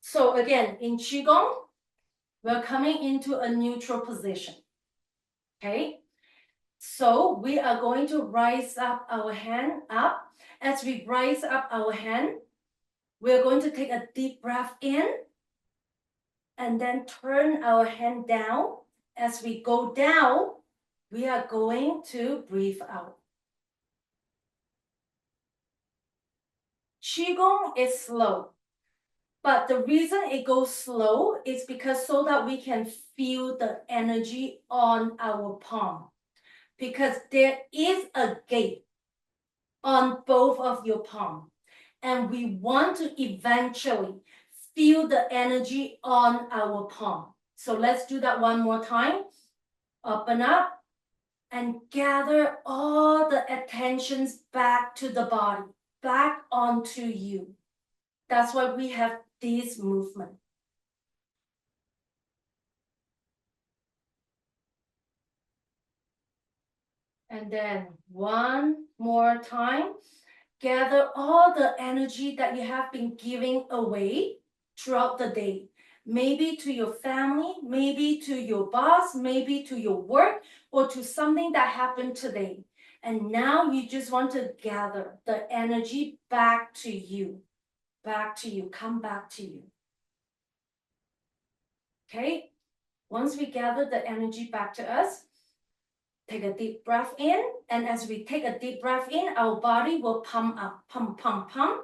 So again, in Qigong, we're coming into a neutral position. Okay? So we are going to rise up our hand up. As we rise up our hand, we're going to take a deep breath in and then turn our hand down. As we go down, we are going to breathe out. Qigong is slow, but the reason it goes slow is because so that we can feel the energy on our palm. Because there is a gate on both of your palm, and we want to eventually feel the energy on our palm. So let's do that one more time. Open up and gather all the attentions back to the body, back onto you. That's why we have this movement. And then one more time, gather all the energy that you have been giving away throughout the day. Maybe to your family, maybe to your boss, maybe to your work, or to something that happened today. And now you just want to gather the energy back to you, come back to you. Okay? Once we gather the energy back to us, take a deep breath in, and as we take a deep breath in, our body will pump up, pump, pump, pump,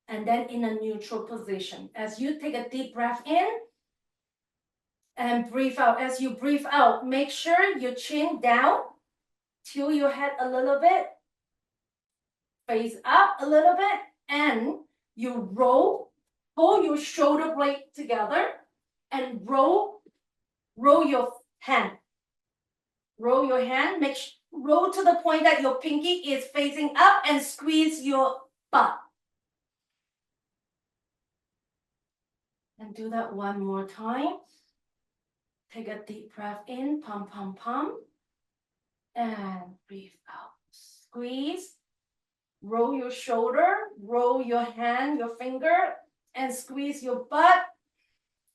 and then in a neutral position. As you take a deep breath in and breathe out, as you breathe out, make sure your chin down, tilt your head a little bit, face up a little bit, and you hold your shoulder blade together and roll your hand. Roll your hand, roll to the point that your pinky is facing up and squeeze your butt. And do that one more time. Take a deep breath in, pump, pump, pump. And breathe out. Squeeze. Roll your shoulder, roll your hand, your finger, and squeeze your butt,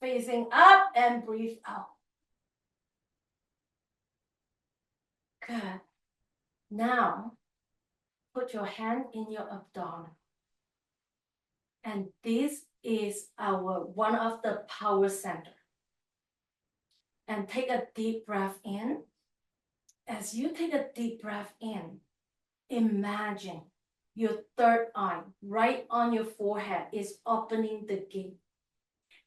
facing up, and breathe out. Good. Now, put your hand in your abdomen. And this is one of the power center. And take a deep breath in. As you take a deep breath in, imagine your third eye right on your forehead is opening the gate.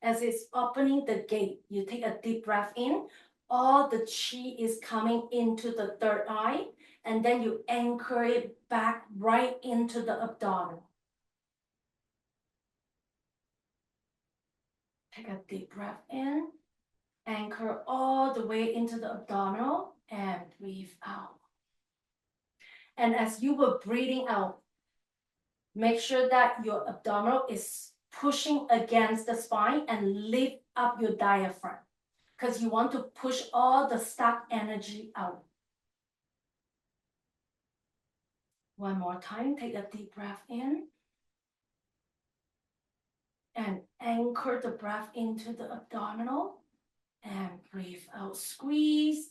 As it's opening the gate, you take a deep breath in, all the chi is coming into the third eye, and then you anchor it back right into the abdomen. Take a deep breath in, anchor all the way into the abdominal, and breathe out. And as you were breathing out, make sure that your abdominal is pushing against the spine and lift up your diaphragm because you want to push all the stuck energy out. One more time, take a deep breath in and anchor the breath into the abdominal and breathe out. Squeeze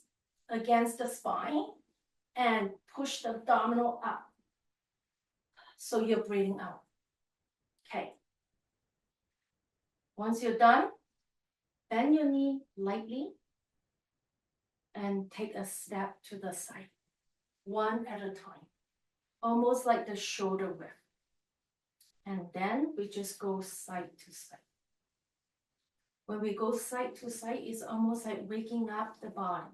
against the spine and push the abdominal up. So you're breathing out. Okay. Once you're done, bend your knee lightly and take a step to the side, one at a time, almost like the shoulder width. And then we just go side to side. When we go side to side, it's almost like waking up the body.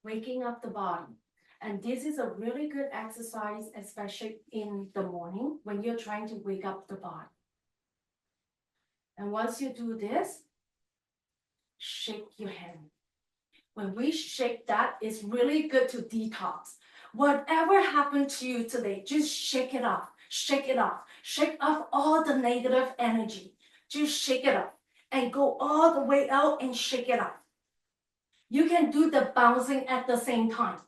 Waking up the body. And this is a really good exercise, especially in the morning when you're trying to wake up the body. And once you do this, shake your hand. When we shake that, it's really good to detox. Whatever happened to you today, just shake it off. Shake it off. Shake off all the negative energy. Just shake it off and go all the way out and shake it off. You can do the bouncing at the same time.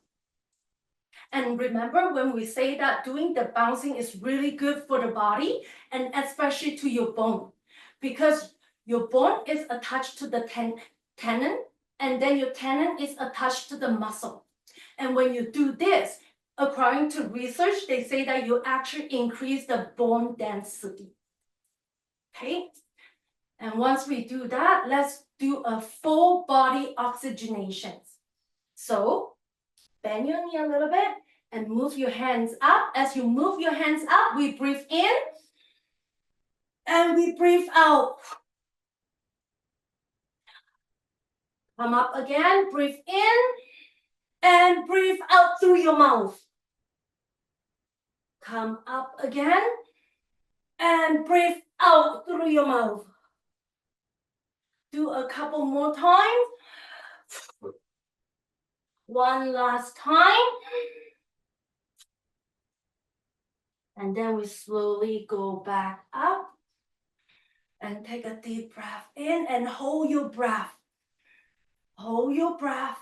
And remember when we say that doing the bouncing is really good for the body and especially to your bone, because Your bone is attached to the tendon, and then your tendon is attached to the muscle. And when you do this, according to research, they say that you actually increase the bone density. Okay? And once we do that, let's do a full body oxygenation. So bend your knee a little bit and move your hands up. As you move your hands up, we breathe in and we breathe out. Come up again, breathe in and breathe out through your mouth. Come up again and breathe out through your mouth. Do a couple more times. One last time. And then we slowly go back up and take a deep breath in and hold your breath. Hold your breath.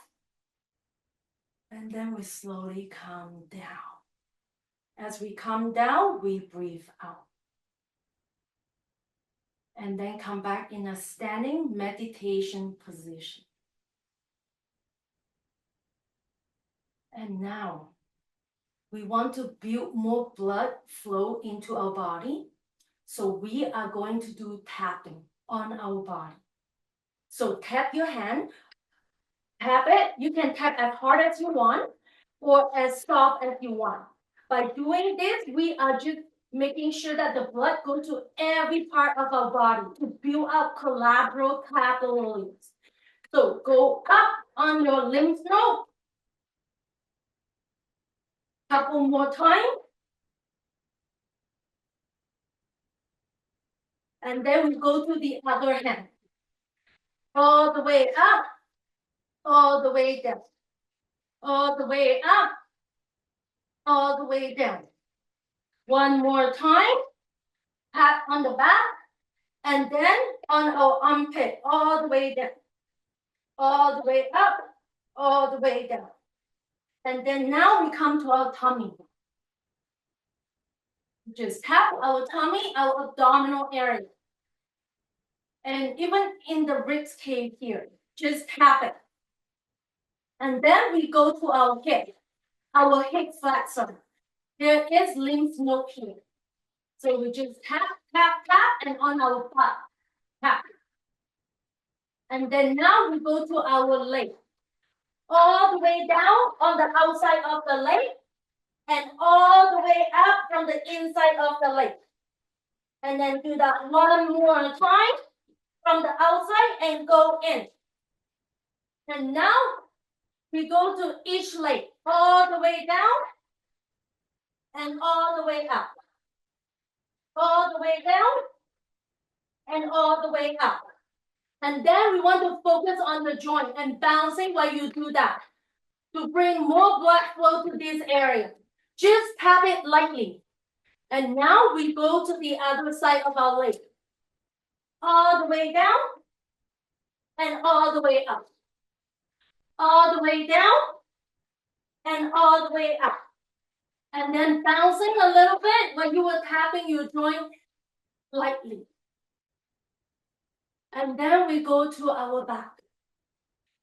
And then we slowly come down. As we come down, we breathe out. And then come back in a standing meditation position. And now, we want to build more blood flow into our body. So we are going to do tapping on our body. So tap your hand, tap it. You can tap as hard as you want or as soft as you want. By doing this, we are just making sure that the blood goes to every part of our body to build up collateral capillaries. So go up on your lymph node. Couple more times. And then we go to the other hand. All the way up, all the way down. All the way up, all the way down. One more time. Pat on the back. And then on our armpit, all the way down. All the way up, all the way down. And then now we come to our tummy. Just tap our tummy, our abdominal area. And even in the ribs cave here, just tap it. And then we go to our hip flexor. There is lymph node here. So we just tap, tap, tap, and on our butt, tap. And then now we go to our leg. All the way down on the outside of the leg, and all the way up from the inside of the leg. And then do that one more time from the outside and go in. And now we go to each leg, all the way down and all the way up. All the way down and all the way up. And then we want to focus on the joint and bouncing while you do that to bring more blood flow to this area. Just tap it lightly. And now we go to the other side of our leg. All the way down and all the way up. All the way down and all the way up. And then bouncing a little bit when you were tapping your joint lightly. And then we go to our back.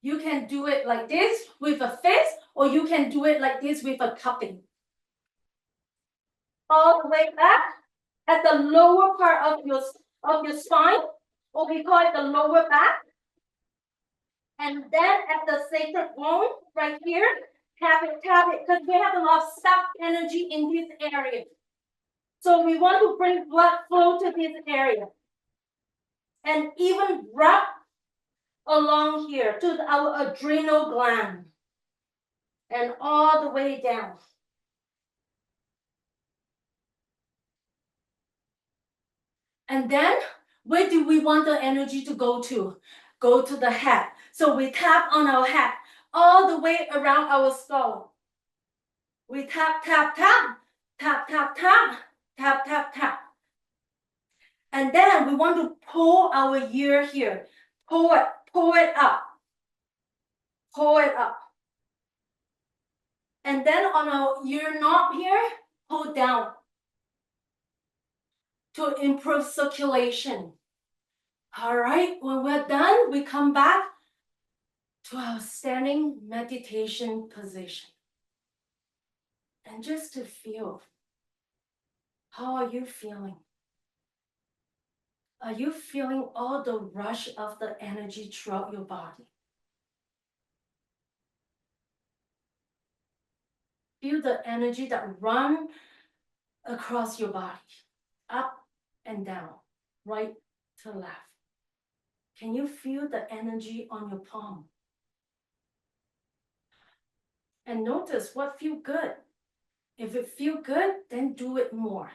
You can do it like this with a fist, or you can do it like this with a cupping. All the way back at the lower part of your spine, or we call it the lower back. And then at the sacral bone right here, tap it, because we have a lot of stuck energy in this area. So we want to bring blood flow to this area. And even rub along here to our adrenal gland. And all the way down. And then, where do we want the energy to go to? Go to the head. So we tap on our head, all the way around our skull. We tap, tap, tap, tap, tap, tap, tap, tap, tap. And then we want to pull our ear here. Pull it up. Pull it up. And then on our ear knob here, pull down to improve circulation. All right, when we're done, we come back to our standing meditation position. And just to feel, how are you feeling? Are you feeling all the rush of the energy throughout your body? Feel the energy that run across your body, up and down, right to left. Can you feel the energy on your palm? And notice what feel good. If it feel good, then do it more.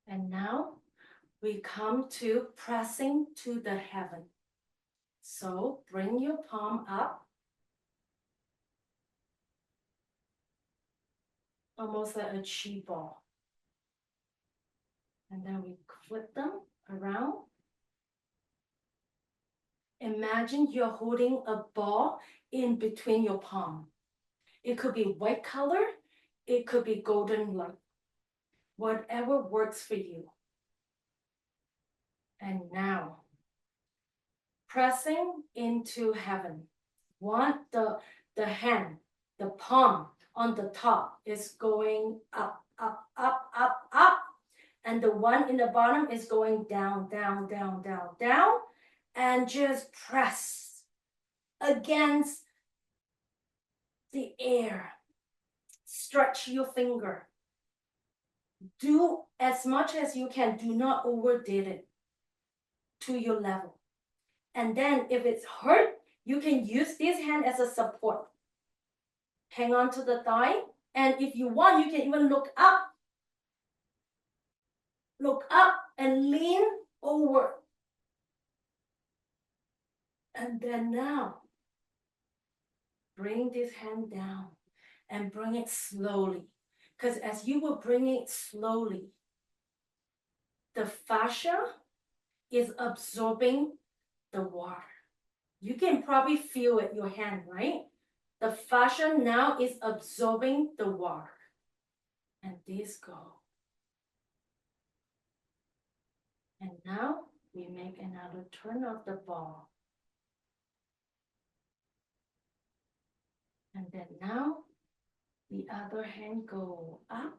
And now we come to pressing to the heaven. So bring your palm up, almost like a chi ball. And then we flip them around. Imagine you're holding a ball in between your palm. It could be white color, it could be golden light, whatever works for you. And now, pressing into heaven. The hand, the palm on the top is going up, up, up, up, up. And the one in the bottom is going down, down, down, down, down. And just press against the air. Stretch your finger. Do as much as you can. Do not overdid it to your level. And then if it's hurt, you can use this hand as a support. Hang on to the thigh. And if you want, you can even look up and lean over. And then now, bring this hand down and bring it slowly. Because as you will bring it slowly, the fascia is absorbing the water. You can probably feel it, your hand, right? The fascia now is absorbing the water. And this go. And now we make another turn of the ball. And then now the other hand go up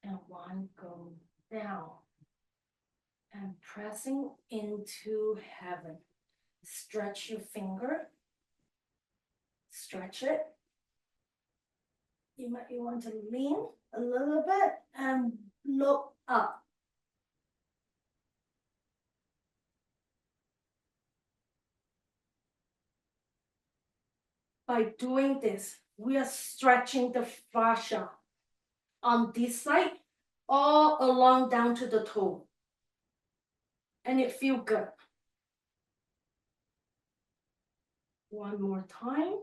and one go down. And pressing into heaven. Stretch your finger. Stretch it. You might want to lean a little bit and look up. By doing this, we are stretching the fascia on this side all along down to the toe. And it feels good. One more time,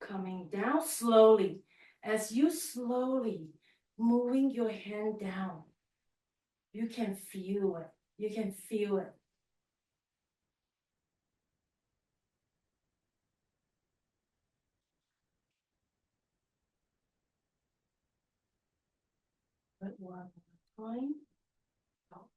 coming down slowly. As you slowly moving your hand down, you can feel it. You can feel it. But one more time, go up.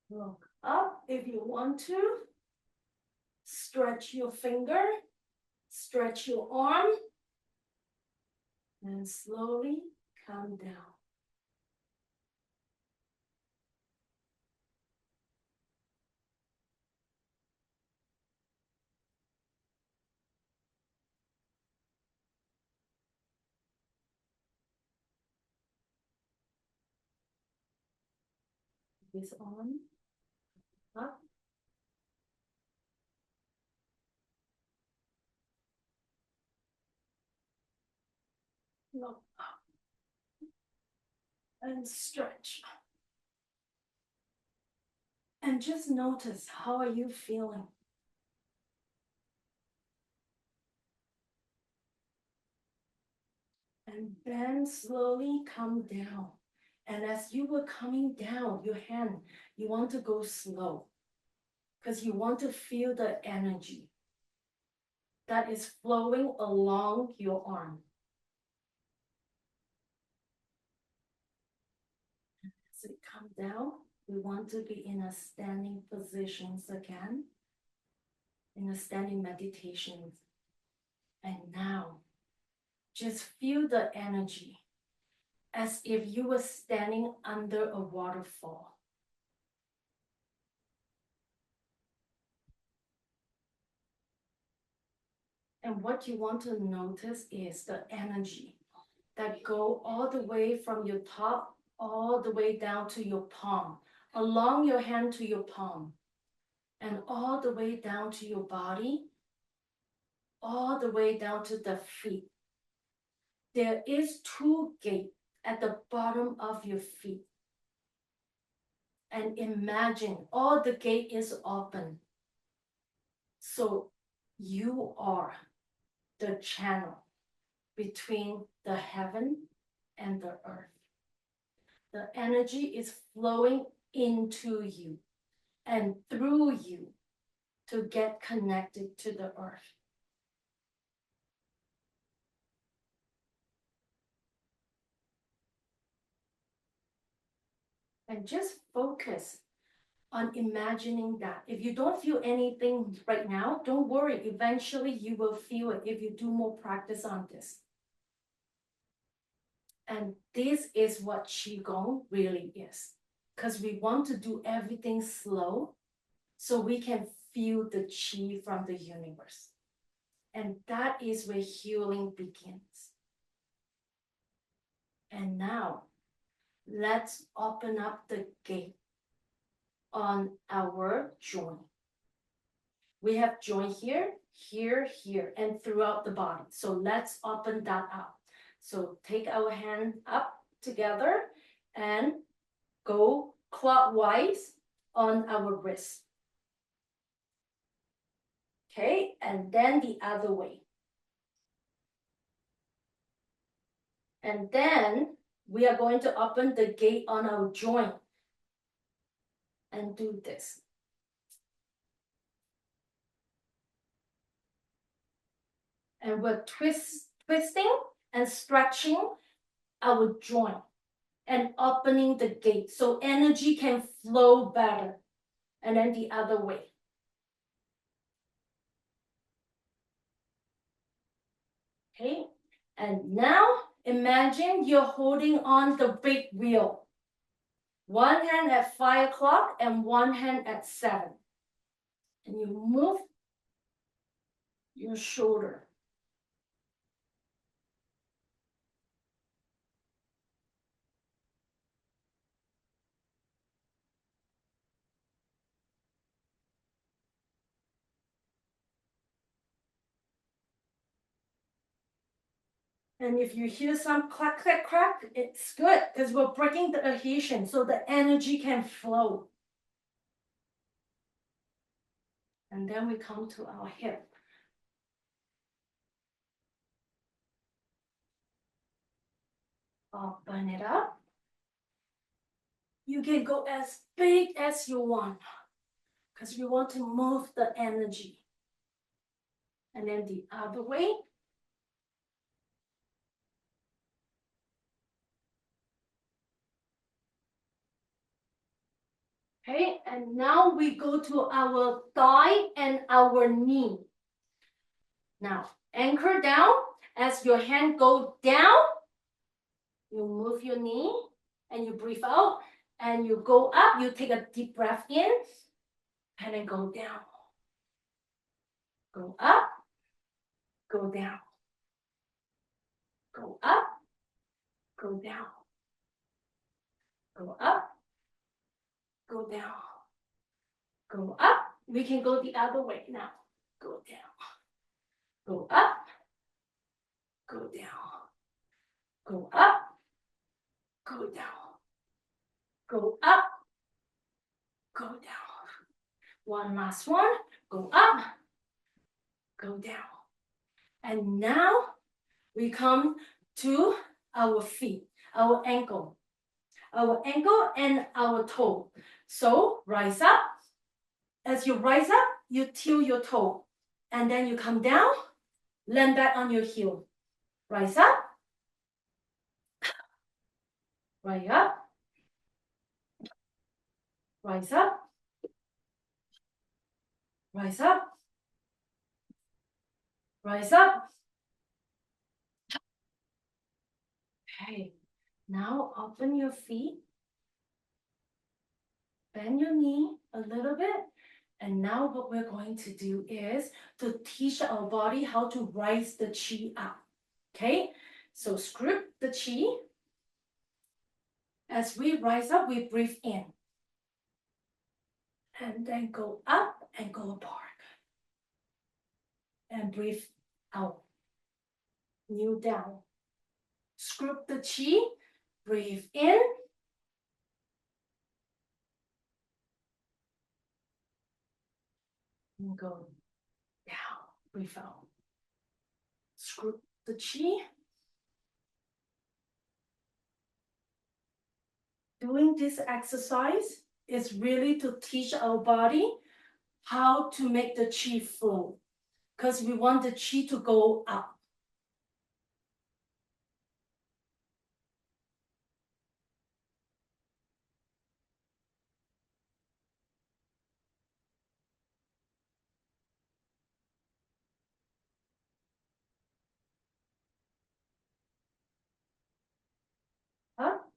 Look up if you want to. Stretch your finger, stretch your arm, and slowly come down. This arm, up. Look up. And stretch. And just notice, how are you feeling? And then slowly come down. And as you were coming down, your hand, you want to go slow. because you want to feel the energy that is flowing along your arm. As it comes down, we want to be in a standing positions again, in a standing meditation. And now, just feel the energy as if you were standing under a waterfall. And what you want to notice is the energy that go all the way from your top, all the way down to your palm, along your hand to your palm, and all the way down to your body, all the way down to the feet. There is 2 gates at the bottom of your feet. And imagine all the gate is open. So you are the channel between the heaven and the earth. The energy is flowing into you and through you to get connected to the earth. And just focus on imagining that. If you don't feel anything right now, don't worry. Eventually you will feel it if you do more practice on this. And this is what Qigong really is. Because we want to do everything slow so we can feel the Qi from the universe. And that is where healing begins. And now, let's open up the gate on our joint. We have joint here, here, here, and throughout the body. So let's open that up. So take our hand up together and go clockwise on our wrist. Okay, and then the other way. And then we are going to open the gate on our joint and do this. And we're twisting and stretching our joint and opening the gate so energy can flow better. And then the other way. Okay, and now imagine you're holding on the big wheel. One hand at 5 o'clock and one hand at 7. And you move your shoulder. And if you hear some clack, clack, crack, it's good because we're breaking the adhesion so the energy can flow. And then we come to our hip. Open it up. You can go as big as you want because we want to move the energy. And then the other way. Okay, and now we go to our thigh and our knee. Now, anchor down. As your hand goes down, you move your knee and you breathe out. And you go up, you take a deep breath in, and then go down. Go up, go down. Go up, go down. Go up, go down. Go up. We can go the other way now. Go down. Go up, go down. Go up, go down. Go up, go down. One last one. Go up, go down. And now we come to our feet, our ankle and our toe. So rise up As you rise up, you tilt your toe. And then you come down, land back on your heel. Rise up. Rise up. Rise up. Rise up. Rise up. Okay. Now open your feet. Bend your knee a little bit. And now what we're going to do is to teach our body how to rise the chi up. Okay? So script the chi. As we rise up, we breathe in. And then go up and go apart. And breathe out. Kneel down. Script the chi. Breathe in. And go down. Breathe out. Script the chi. Doing this exercise is really to teach our body how to make the chi flow, because we want the chi to go up. Up.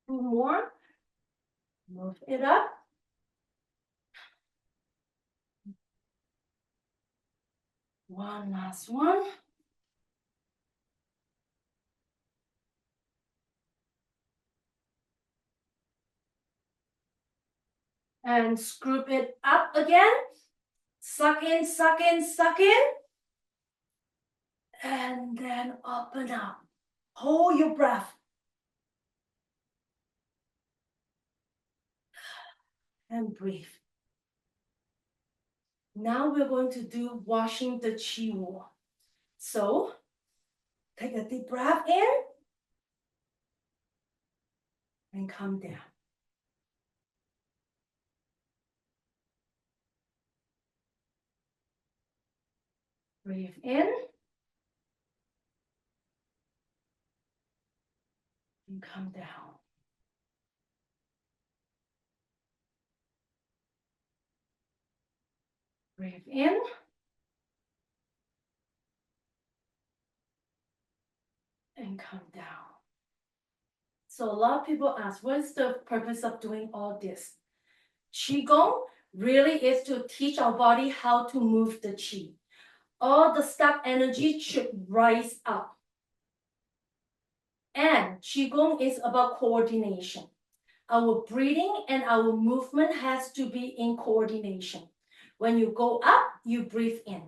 Two more. Move it up. One last one. And scoop it up again. Suck in, suck in, suck in. And then open up. Hold your breath. And breathe. Now we're going to do washing the chi wall. So take a deep breath in and come down. Breathe in and come down. Breathe in and come down. So a lot of people ask, what is the purpose of doing all this? Qigong really is to teach our body how to move the qi. All the stuck energy should rise up. And Qigong is about coordination. Our breathing and our movement has to be in coordination. When you go up, you breathe in.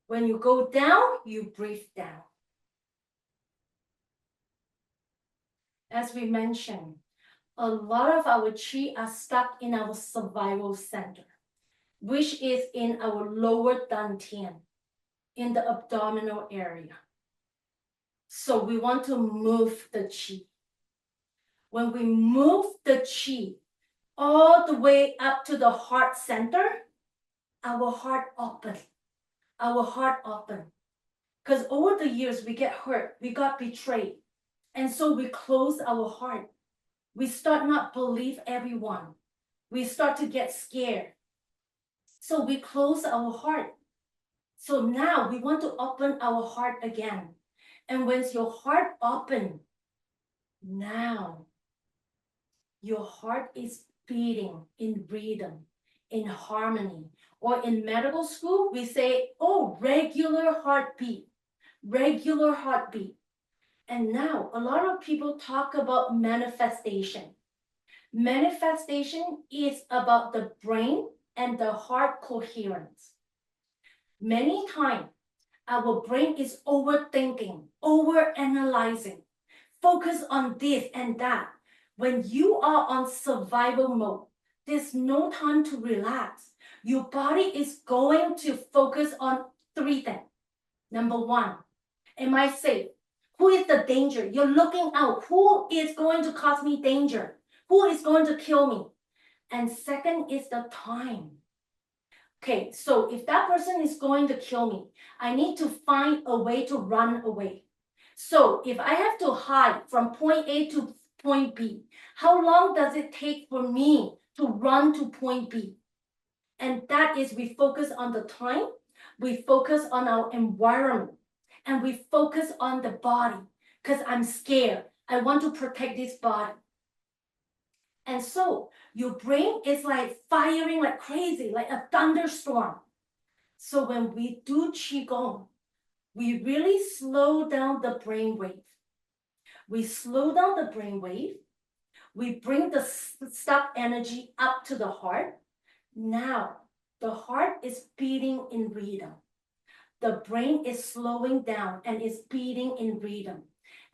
When you go down, you breathe down. As we mentioned, a lot of our qi are stuck in our survival center, which is in our lower dantian, in the abdominal area. So we want to move the qi. When we move the qi all the way up to the heart center, our heart open. Our heart open. Because over the years we get hurt, we got betrayed. And so we close our heart. We start not believe everyone. We start to get scared. So we close our heart. So now we want to open our heart again. And when your heart open, now your heart is beating in rhythm, in harmony. Or in medical school, we say, oh, regular heartbeat, regular heartbeat. And now a lot of people talk about manifestation. Manifestation is about the brain and the heart coherence. Many times, our brain is overthinking, overanalyzing, focus on this and that. When you are on survival mode, there's no time to relax. Your body is going to focus on three things. Number one, am I safe? Who is the danger? You're looking out. Who is going to cause me danger? Who is going to kill me? And second is the time. Okay, so if that person is going to kill me, I need to find a way to run away. So if I have to hide from point A to point B, how long does it take for me to run to point B? And that is, we focus on the time, we focus on our environment, and we focus on the body, because I'm scared. I want to protect this body. And so your brain is like firing like crazy, like a thunderstorm. So when we do Qigong, we really slow down the brain wave. We slow down the brain wave. We bring the stuck energy up to the heart. Now, the heart is beating in rhythm. The brain is slowing down and is beating in rhythm.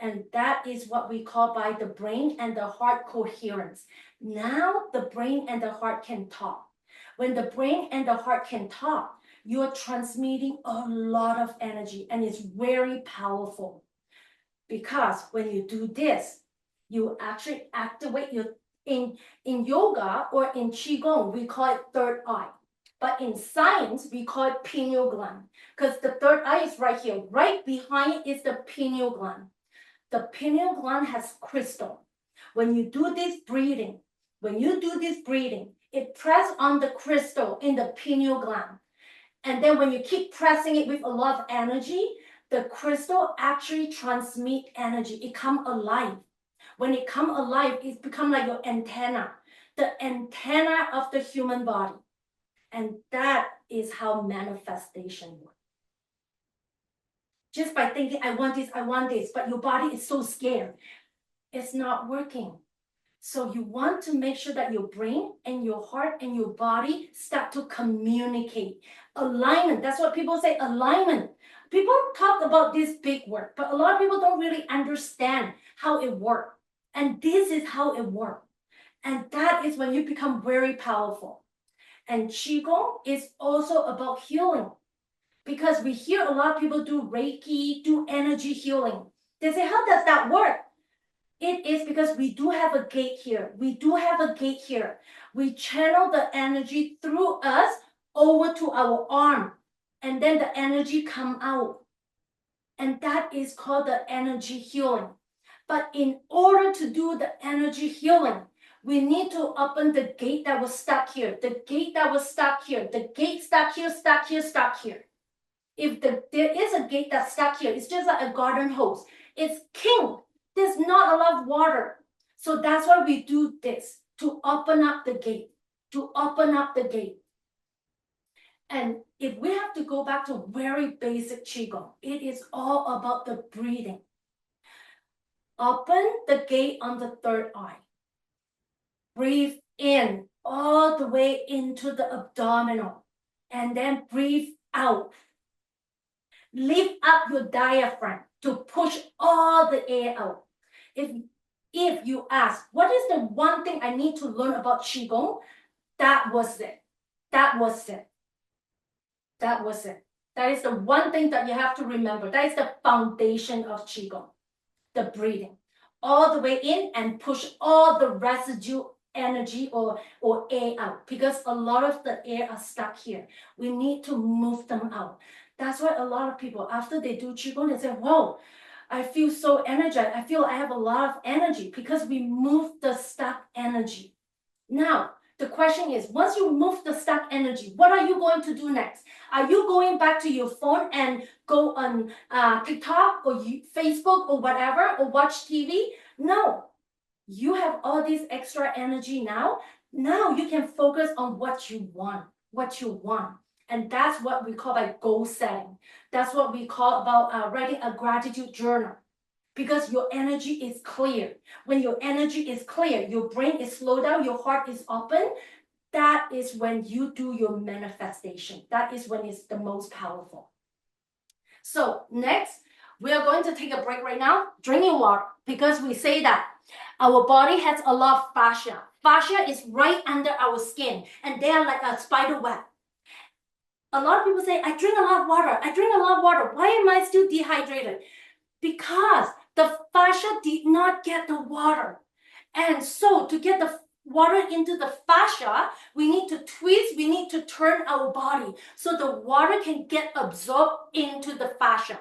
And that is what we call by the brain and the heart coherence. Now the brain and the heart can talk. When the brain and the heart can talk, you're transmitting a lot of energy, and it's very powerful. Because when you do this, you actually activate your, in yoga or in Qigong, we call it third eye. But in science, we call it pineal gland, because the third eye is right here. Right behind is the pineal gland. The pineal gland has crystal. When you do this breathing, it presses on the crystal in the pineal gland. And then when you keep pressing it with a lot of energy, the crystal actually transmits energy. It comes alive. When it comes alive, it becomes like your antenna, the antenna of the human body. And that is how manifestation works. Just by thinking, I want this, but your body is so scared, it's not working. So you want to make sure that your brain and your heart and your body start to communicate. Alignment, that's what people say, alignment. People talk about this big word, but a lot of people don't really understand how it works. And this is how it works. And that is when you become very powerful. And Qigong is also about healing. Because we hear a lot of people do Reiki, do energy healing. They say, how does that work? It is because we do have a gate here. We channel the energy through us over to our arm. And then the energy come out. And that is called the energy healing. But in order to do the energy healing, we need to open the gate that was stuck here. The gate that was stuck here. The gate stuck here, stuck here, stuck here. If there is a gate that's stuck here, it's just like a garden hose. It's kinked. There's not a lot of water. So that's why we do this, to open up the gate, And if we have to go back to very basic Qigong, it is all about the breathing. Open the gate on the third eye. Breathe in all the way into the abdominal, and then breathe out. Lift up your diaphragm to push all the air out. If you ask, what is the one thing I need to learn about Qigong? That was it. That is the one thing that you have to remember. That is the foundation of Qigong, the breathing. All the way in and push all the residue energy or air out, because a lot of the air are stuck here. We need to move them out. That's why a lot of people, after they do Qigong, they say, whoa, I feel so energized. I feel I have a lot of energy, because we move the stuck energy. Now, the question is, once you move the stuck energy, what are you going to do next? Are you going back to your phone and go on TikTok or Facebook or whatever, or watch TV? No. You have all this extra energy now. Now you can focus on what you want. And that's what we call by goal setting. That's what we call about writing a gratitude journal. Because your energy is clear. When your energy is clear, your brain is slowed down, your heart is open. That is when you do your manifestation. That is when it's the most powerful. So next, we are going to take a break right now, drinking water, because we say that our body has a lot of fascia. Fascia is right under our skin, and they are like a spider web. A lot of people say, I drink a lot of water. Why am I still dehydrated? Because the fascia did not get the water. And so to get the water into the fascia, we need to twist, we need to turn our body so the water can get absorbed into the fascia.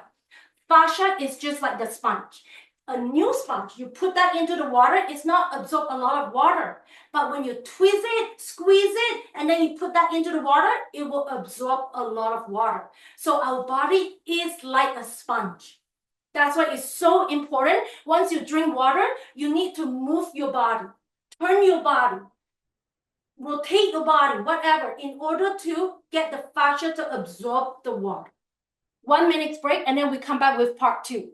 Fascia is just like the sponge. A new sponge, you put that into the water, it's not absorb a lot of water. But when you twist it, squeeze it, and then you put that into the water, it will absorb a lot of water. So our body is like a sponge. That's why it's so important. Once you drink water, you need to move your body, turn your body, rotate your body, whatever, in order to get the fascia to absorb the water. 1 minute break, and then we come back with part 2.